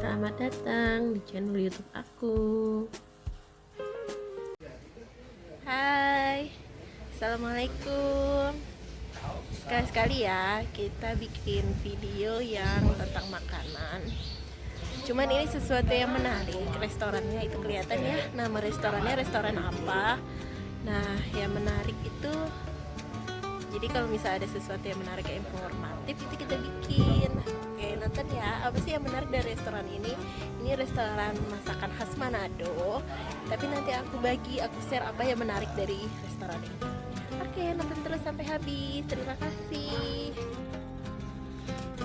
selamat datang di channel YouTube aku. Hai, assalamualaikum. Sekali-sekali ya kita bikin video yang tentang makanan. Cuman ini sesuatu yang menarik. Restorannya itu kelihatan ya, nama restorannya restoran apa. Nah, yang menarik itu, jadi kalau misalnya ada sesuatu yang menarik, yang informatif, itu kita bikin. Oke, nonton ya, apa sih yang menarik dari restoran ini? Ini restoran masakan khas Manado, tapi nanti aku share apa yang menarik dari restoran ini. Oke, nonton terus sampai habis. Terima kasih.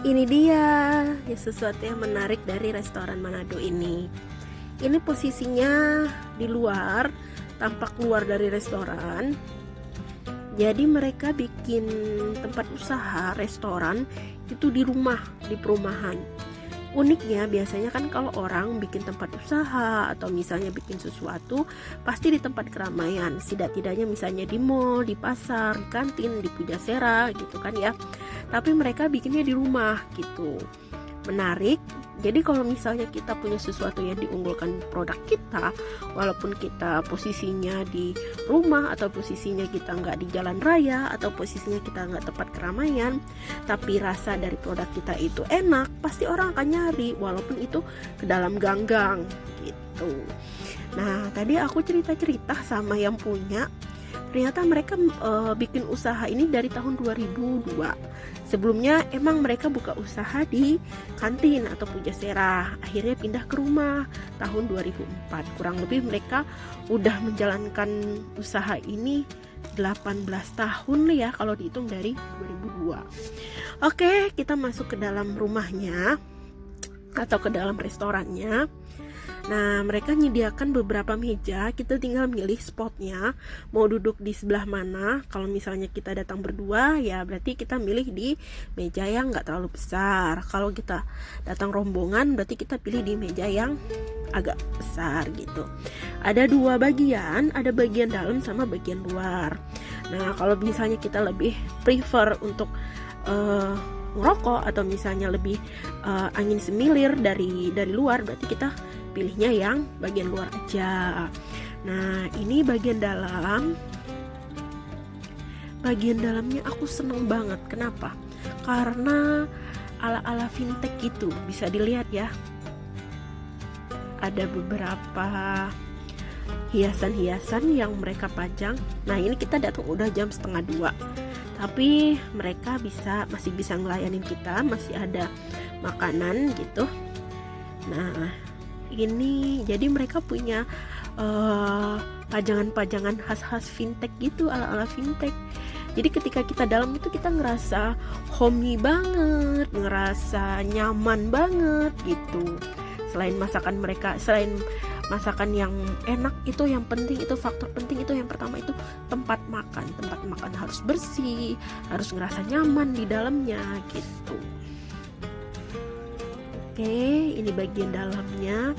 Ini dia ya, sesuatu yang menarik dari restoran Manado ini. Ini posisinya di luar, tampak luar dari restoran. Jadi mereka bikin tempat usaha restoran itu di rumah, di perumahan. Uniknya biasanya kan kalau orang bikin tempat usaha atau misalnya bikin sesuatu pasti di tempat keramaian, tidak-tidaknya misalnya di mall, di pasar, di kantin, di Pujasera gitu kan ya. Tapi mereka bikinnya di rumah gitu. Menarik. Jadi kalau misalnya kita punya sesuatu yang diunggulkan produk kita, walaupun kita posisinya di rumah atau posisinya kita nggak di jalan raya atau posisinya kita nggak tempat keramaian, tapi rasa dari produk kita itu enak, pasti orang akan nyari walaupun itu ke dalam gang-gang gitu. Nah, tadi aku cerita-cerita sama yang punya. Ternyata mereka bikin usaha ini dari tahun 2002. Sebelumnya emang mereka buka usaha di kantin atau Pujasera. Akhirnya pindah ke rumah tahun 2004. Kurang lebih mereka udah menjalankan usaha ini 18 tahun ya kalau dihitung dari 2002. Oke, kita masuk ke dalam rumahnya atau ke dalam restorannya. Nah, mereka menyediakan beberapa meja, kita tinggal milih spotnya, mau duduk di sebelah mana. Kalau misalnya kita datang berdua, ya berarti kita milih di meja yang nggak terlalu besar. Kalau kita datang rombongan, berarti kita pilih di meja yang agak besar gitu. Ada dua bagian, ada bagian dalam sama bagian luar. Nah, kalau misalnya kita lebih prefer untuk ngerokok atau misalnya lebih angin semilir dari luar, berarti kita pilihnya yang bagian luar aja. Nah, ini bagian dalam. Bagian dalamnya aku seneng banget. Kenapa? Karena ala-ala fintech gitu. Bisa dilihat ya. Ada beberapa hiasan-hiasan yang mereka pajang. Nah, ini kita datang udah jam 1:30. Tapi mereka masih bisa ngelayanin kita, masih ada makanan gitu. Nah, ini jadi mereka punya pajangan-pajangan khas-khas fintech gitu, ala-ala fintech. Jadi ketika kita dalam itu kita ngerasa homey banget, ngerasa nyaman banget gitu. Selain masakan yang enak, itu yang penting, itu faktor penting itu yang pertama itu tempat makan. Tempat makan harus bersih, harus ngerasa nyaman di dalamnya gitu. Oke, ini bagian dalamnya.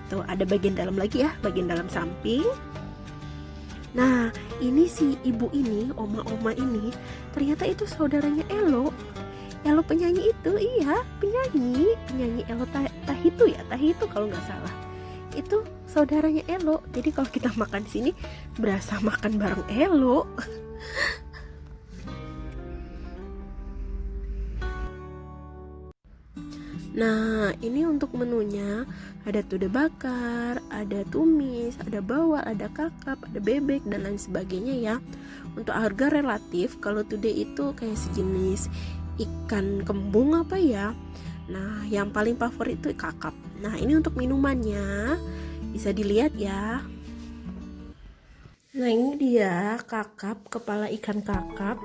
Tuh, ada bagian dalam lagi ya, bagian dalam samping. Nah, ini si ibu ini, oma-oma ini, ternyata itu saudaranya Elo. Elo penyanyi itu, iya, penyanyi Elo Tahitu ya, Tahitu kalau nggak salah. Itu saudaranya Elo. Jadi kalau kita makan di sini berasa makan bareng Elo. Nah, ini untuk menunya ada tude bakar, ada tumis, ada bawal, ada kakap, ada bebek dan lain sebagainya ya. Untuk harga relatif, kalau tude itu kayak sejenis ikan kembung apa ya. Nah, yang paling favorit itu kakap. Nah, ini untuk minumannya bisa dilihat ya. Nah, ini dia kakap, kepala ikan kakap.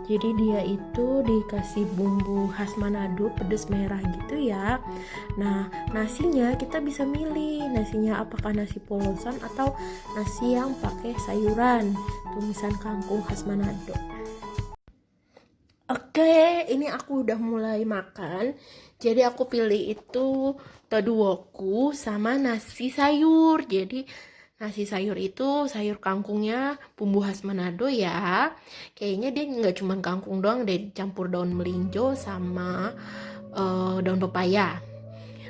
Jadi dia itu dikasih bumbu khas Manado, pedas merah gitu ya. Nah, nasinya kita bisa milih nasinya apakah nasi polosan atau nasi yang pakai sayuran, tumisan kangkung khas Manado. Oke, ini aku udah mulai makan. Jadi aku pilih itu toduoku sama nasi sayur. Jadi nasi sayur itu sayur kangkungnya bumbu khas Manado ya. Kayaknya dia nggak cuma kangkung doang deh, dicampur daun melinjo sama daun pepaya.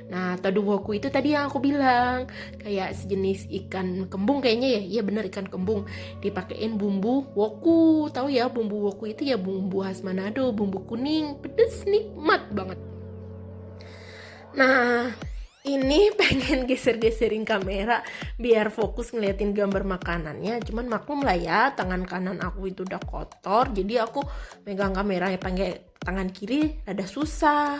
Nah, tteokbokki itu tadi yang aku bilang, kayak sejenis ikan kembung kayaknya ya. Iya bener, ikan kembung. Dipakein bumbu woku. Tahu ya bumbu woku itu ya bumbu khas Manado, bumbu kuning, pedes nikmat banget. Nah, ini pengen geser-geserin kamera biar fokus ngeliatin gambar makanannya. Cuman maklum lah ya, tangan kanan aku itu udah kotor. Jadi aku megang kameranya pakai tangan kiri rada susah.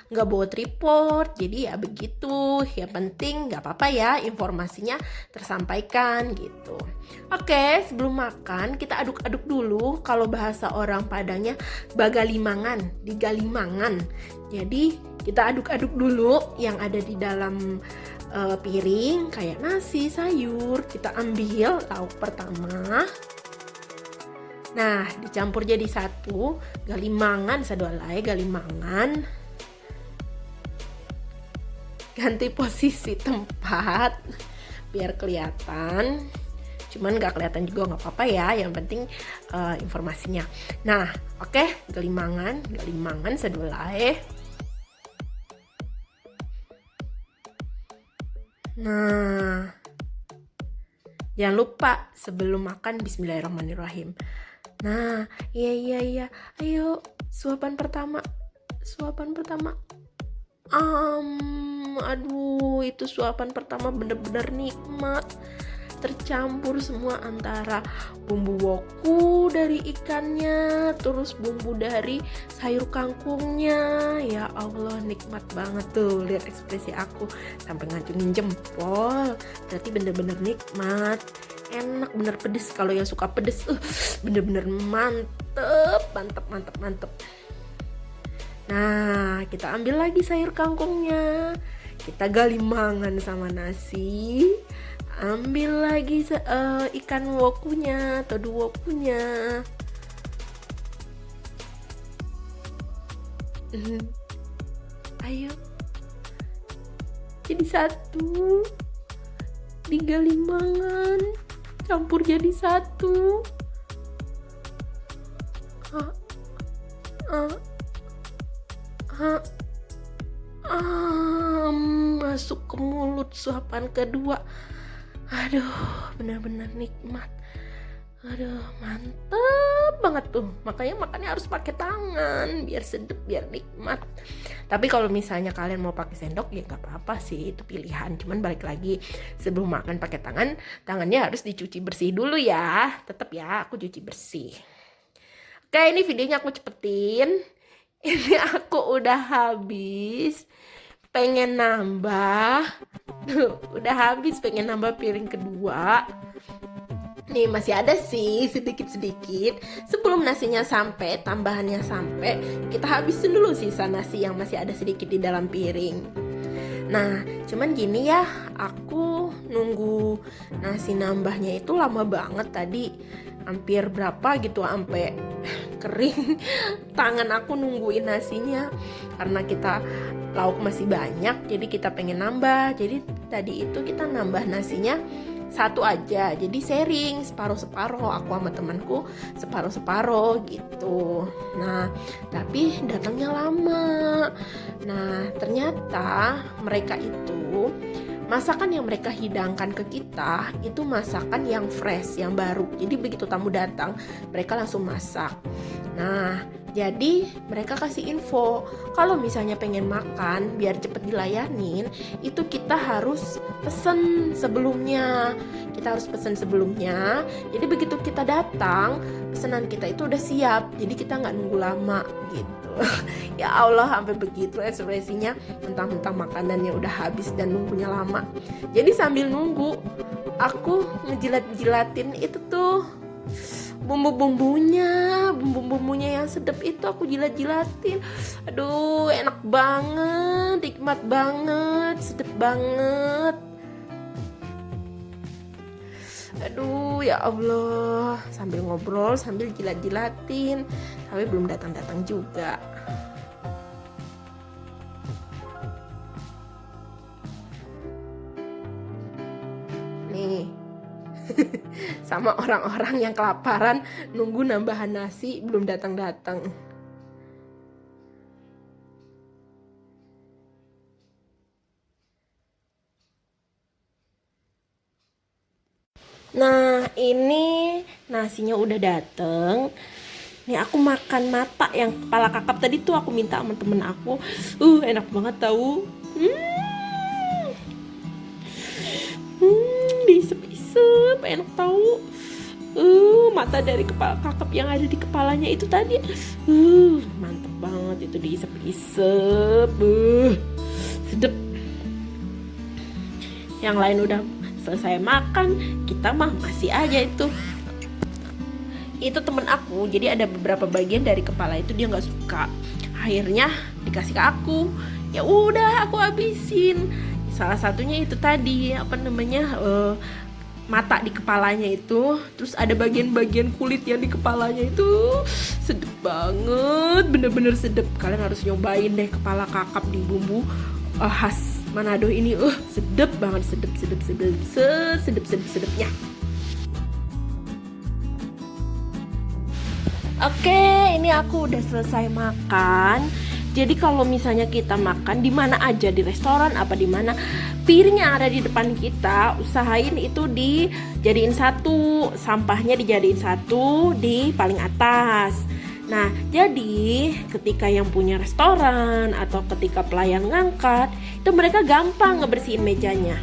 Nggak bawa tripod, jadi ya begitu. Yang penting nggak apa-apa ya, informasinya tersampaikan gitu. Oke, sebelum makan kita aduk-aduk dulu. Kalau bahasa orang Padangnya bagalimangan, digalimangan. Jadi kita aduk-aduk dulu yang ada di dalam piring kayak nasi, sayur. Kita ambil lauk pertama. Nah, dicampur jadi satu. Galimangan sadolai, galimangan. Ganti posisi tempat biar kelihatan. Cuman nggak kelihatan juga nggak apa-apa ya. Yang penting informasinya. Nah, oke, galimangan sadolai. Nah, jangan lupa sebelum makan bismillahirrahmanirrahim. Nah, iya. Ayo, suapan pertama. Aduh, itu suapan pertama bener-bener nikmat. Tercampur semua antara bumbu woku dari ikannya, terus bumbu dari sayur kangkungnya. Ya Allah, nikmat banget tuh. Lihat ekspresi aku sampai ngacungin jempol. Berarti bener-bener nikmat. Enak, bener pedes. Kalau yang suka pedes, bener-bener mantep. Nah, kita ambil lagi sayur kangkungnya. Kita galimangan sama nasi. Ambil lagi ikan wokunya atau wokunya. Ayo. Jadi satu. Digalimangan. Campur jadi satu. Masuk ke mulut suapan kedua. Aduh, benar-benar nikmat. Aduh, mantap banget tuh. Makanya makannya harus pakai tangan biar sedap, biar nikmat. Tapi kalau misalnya kalian mau pakai sendok ya nggak apa-apa sih, itu pilihan. Cuman balik lagi, sebelum makan pakai tangan, tangannya harus dicuci bersih dulu ya. Tetap ya, aku cuci bersih. Oke, ini videonya aku cepetin. Ini aku udah habis. Pengen nambah. Udah habis, pengen nambah piring kedua. Nih masih ada sih sedikit-sedikit. Sebelum nasinya sampai, tambahannya sampai, kita habisin dulu sisa nasi yang masih ada sedikit di dalam piring. Nah, cuman gini ya, aku nunggu nasi nambahnya itu lama banget tadi. Hampir berapa gitu, sampai kering tangan aku nungguin nasinya. Karena kita lauk masih banyak, jadi kita pengen nambah. Jadi tadi itu kita nambah nasinya satu aja, jadi sharing separuh-separuh, aku sama temanku separuh-separuh gitu. Nah, tapi datangnya lama. Nah, ternyata mereka itu masakan yang mereka hidangkan ke kita itu masakan yang fresh, yang baru. Jadi begitu tamu datang, mereka langsung masak. Nah, jadi mereka kasih info kalau misalnya pengen makan biar cepet dilayanin, itu kita harus pesen sebelumnya. Jadi begitu kita datang, pesanan kita itu udah siap. Jadi kita nggak nunggu lama gitu. Ya Allah, sampai begitu ekspresinya, mentang-mentang makanannya udah habis dan nunggunya lama. Jadi sambil nunggu, aku ngejilat-jilatin itu tuh bumbu-bumbunya yang sedap itu aku jilat-jilatin. Aduh, enak banget, nikmat banget, sedap banget. Aduh, ya Allah, sambil ngobrol, sambil jilat-jilatin. Tapi belum datang-datang juga. Nih. Sama orang-orang yang kelaparan nunggu nambahan nasi belum datang-datang. Nah, ini nasinya udah dateng. Nih aku makan mata yang kepala kakap tadi tuh aku minta sama temen aku. Enak banget tahu. Diisep-isep, enak tahu. Mata dari kepala kakap yang ada di kepalanya itu tadi. Mantep banget itu diisep-isep. Sedep. Yang lain udah selesai makan, kita mah masih aja itu temen aku, jadi ada beberapa bagian dari kepala itu dia nggak suka, akhirnya dikasih ke aku. Ya udah aku habisin. Salah satunya itu tadi mata di kepalanya itu, terus ada bagian-bagian kulit yang di kepalanya itu sedep banget, bener-bener sedep. Kalian harus nyobain deh kepala kakap di bumbu khas Manado ini. Sedep banget, sedepnya. Oke, ini aku udah selesai makan. Jadi kalau misalnya kita makan di mana aja, di restoran apa di mana, piring yang ada di depan kita usahain itu dijadiin satu, sampahnya dijadiin satu di paling atas. Nah, jadi ketika yang punya restoran atau ketika pelayan ngangkat, itu mereka gampang ngebersihin mejanya.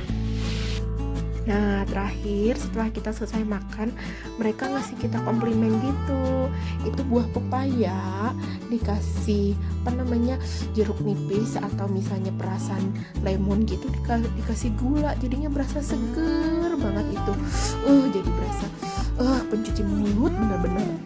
Nah, terakhir setelah kita selesai makan, mereka ngasih kita komplimen gitu. Itu buah pepaya dikasih jeruk nipis atau misalnya perasan lemon gitu, dikasih gula, jadinya berasa seger banget itu. Jadi berasa pencuci mulut bener-bener.